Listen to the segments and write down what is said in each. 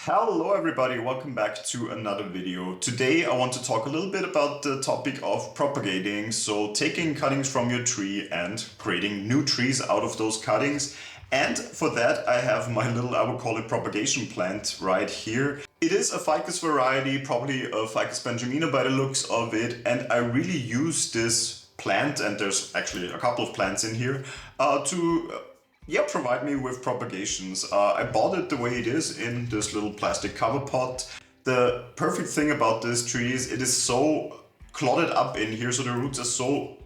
Hello everybody, welcome back to another video. Today I want to talk a little bit about the topic of propagating, so taking cuttings from your tree and creating new trees out of those cuttings. And for that I have my little, I would call it propagation plant right here. It is a ficus variety, probably a Ficus benjamina by the looks of it, and I really use this plant, and there's actually a couple of plants in here, to provide me with propagations. I bought it the way it is in this little plastic cover pot. The perfect thing about this tree is it is so clotted up in here, so the roots are so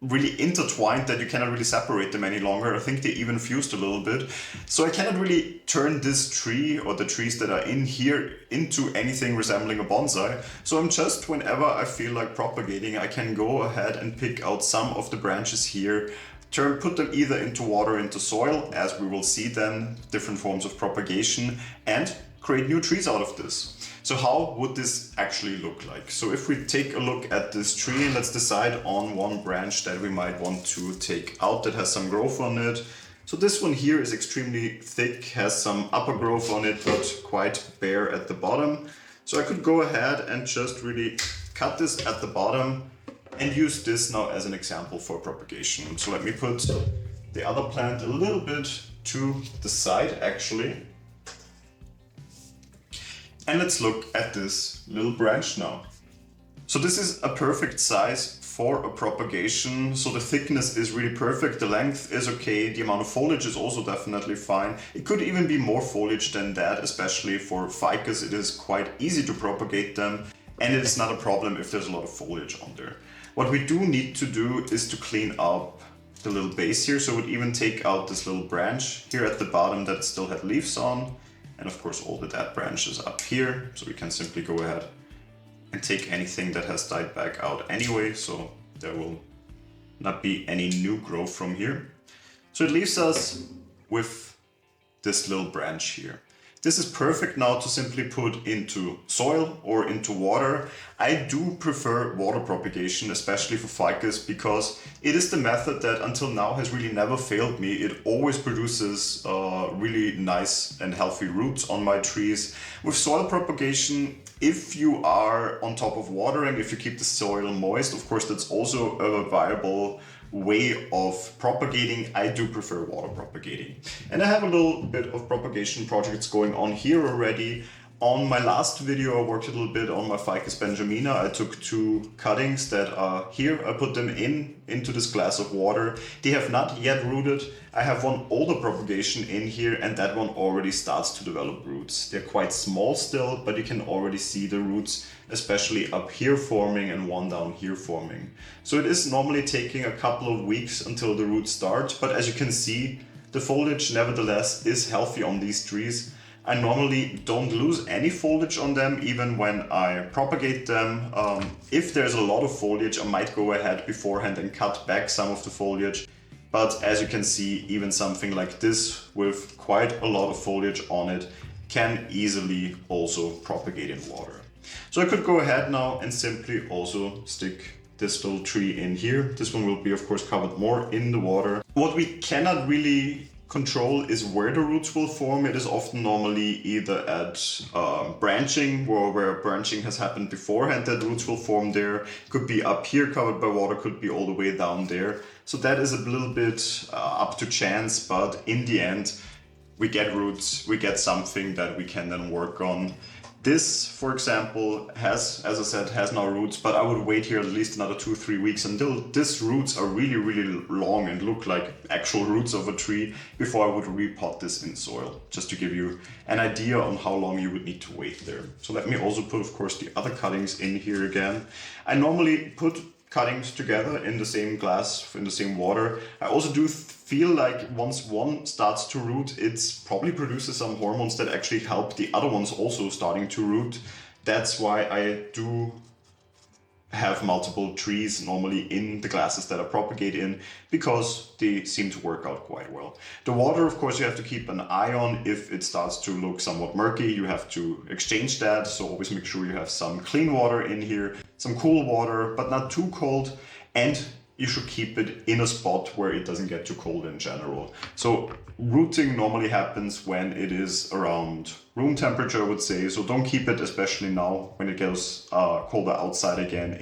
really intertwined that you cannot really separate them any longer. I think they even fused a little bit. So I cannot really turn this tree or the trees that are in here into anything resembling a bonsai. So I'm just, whenever I feel like propagating, I can go ahead and pick out some of the branches here, put them either into water, into soil, as we will see then, different forms of propagation, and create new trees out of this. So how would this actually look like? So if we take a look at this tree, and let's decide on one branch that we might want to take out that has some growth on it. So this one here is extremely thick, has some upper growth on it, but quite bare at the bottom. So I could go ahead and just really cut this at the bottom and use this now as an example for propagation. So let me put the other plant a little bit to the side actually. And let's look at this little branch now. So this is a perfect size for a propagation. So the thickness is really perfect, the length is okay, the amount of foliage is also definitely fine. It could even be more foliage than that, especially for ficus. It is quite easy to propagate them, and it is not a problem if there's a lot of foliage on there. What we do need to do is to clean up the little base here. So we'd even take out this little branch here at the bottom that still had leaves on. And of course all the dead branches up here. So we can simply go ahead and take anything that has died back out anyway. So there will not be any new growth from here. So it leaves us with this little branch here. This is perfect now to simply put into soil or into water. I do prefer water propagation, especially for ficus, because it is the method that until now has really never failed me. It always produces really nice and healthy roots on my trees. With soil propagation, if you are on top of watering, if you keep the soil moist, of course that's also a viable way of propagating. I do prefer water propagating. And I have a little bit of propagation projects going on here already. On my last video, I worked a little bit on my Ficus benjamina. I took two cuttings that are here. I put them into this glass of water. They have not yet rooted. I have one older propagation in here, and that one already starts to develop roots. They're quite small still, but you can already see the roots, especially up here forming and one down here forming. So it is normally taking a couple of weeks until the roots start, but as you can see, the foliage nevertheless is healthy on these trees. I normally don't lose any foliage on them, even when I propagate them. If there's a lot of foliage, I might go ahead beforehand and cut back some of the foliage. But as you can see, even something like this with quite a lot of foliage on it can easily also propagate in water. So I could go ahead now and simply also stick this little tree in here. This one will be of course covered more in the water. What we cannot really control is where the roots will form. It is often normally either at branching, where branching has happened beforehand that roots will form there. Could be up here covered by water, could be all the way down there. So that is a little bit up to chance, but in the end we get roots, we get something that we can then work on. This, for example, has, as I said, has now roots, but I would wait here at least another 2-3 weeks until these roots are really, really long and look like actual roots of a tree before I would repot this in soil, just to give you an idea on how long you would need to wait there. So let me also put, of course, the other cuttings in here again. I normally put cuttings together in the same glass, in the same water. I also do feel like once one starts to root, it probably produces some hormones that actually help the other ones also starting to root. That's why I do have multiple trees normally in the glasses that I propagate in, because they seem to work out quite well. The water, of course, you have to keep an eye on. If it starts to look somewhat murky, you have to exchange that. So always make sure you have some clean water in here, some cool water, but not too cold. And you should keep it in a spot where it doesn't get too cold in general. So rooting normally happens when it is around room temperature, I would say. So don't keep it, especially now when it gets colder outside again,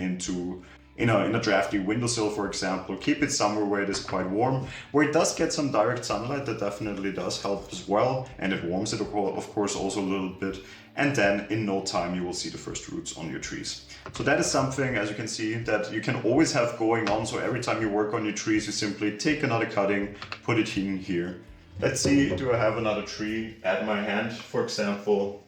in a drafty windowsill, for example. Keep it somewhere where it is quite warm, where it does get some direct sunlight. That definitely does help as well, and it warms it of course also a little bit. And then in no time you will see the first roots on your trees. So that is something, as you can see, that you can always have going on. So every time you work on your trees, you simply take another cutting, put it in here. Let's see, do I have another tree at my hand? For example,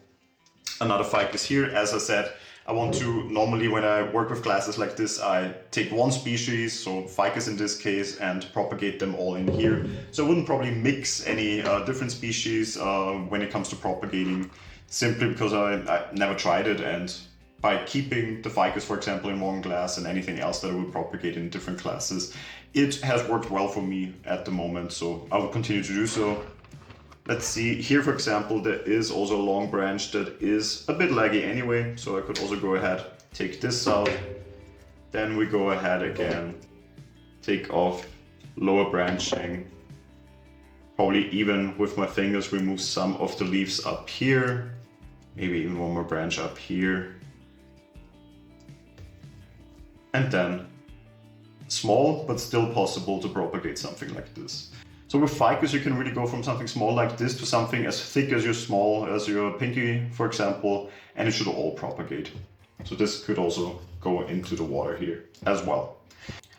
another ficus here. As I said, I want to, normally when I work with classes like this, I take one species, so ficus in this case, and propagate them all in here. So I wouldn't probably mix any different species when it comes to propagating, simply because I never tried it, and by keeping the ficus, for example, in one class and anything else that I would propagate in different classes, it has worked well for me at the moment, so I will continue to do so. Let's see, here for example, there is also a long branch that is a bit laggy anyway, so I could also go ahead, take this out, then we go ahead again, take off lower branching, probably even with my fingers remove some of the leaves up here, maybe even one more branch up here, and then small but still possible to propagate something like this. So with ficus you can really go from something small like this to something as thick as your pinky, for example, and it should all propagate. So this could also go into the water here as well.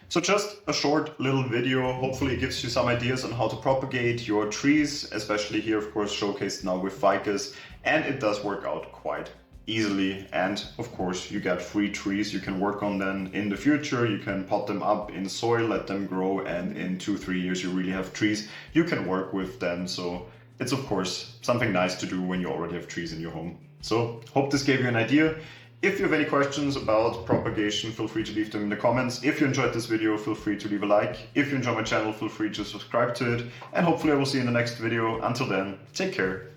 So just a short little video, hopefully it gives you some ideas on how to propagate your trees, especially here of course showcased now with ficus, and it does work out quite easily. And of course you get free trees you can work on then in the future. You can pot them up in soil, let them grow, and in 2-3 years you really have trees you can work with then. So it's of course something nice to do when you already have trees in your home. So hope this gave you an idea. If you have any questions about propagation, feel free to leave them in the comments. If you enjoyed this video, feel free to leave a like. If you enjoy my channel, feel free to subscribe to it, and hopefully I will see you in the next video. Until then, take care.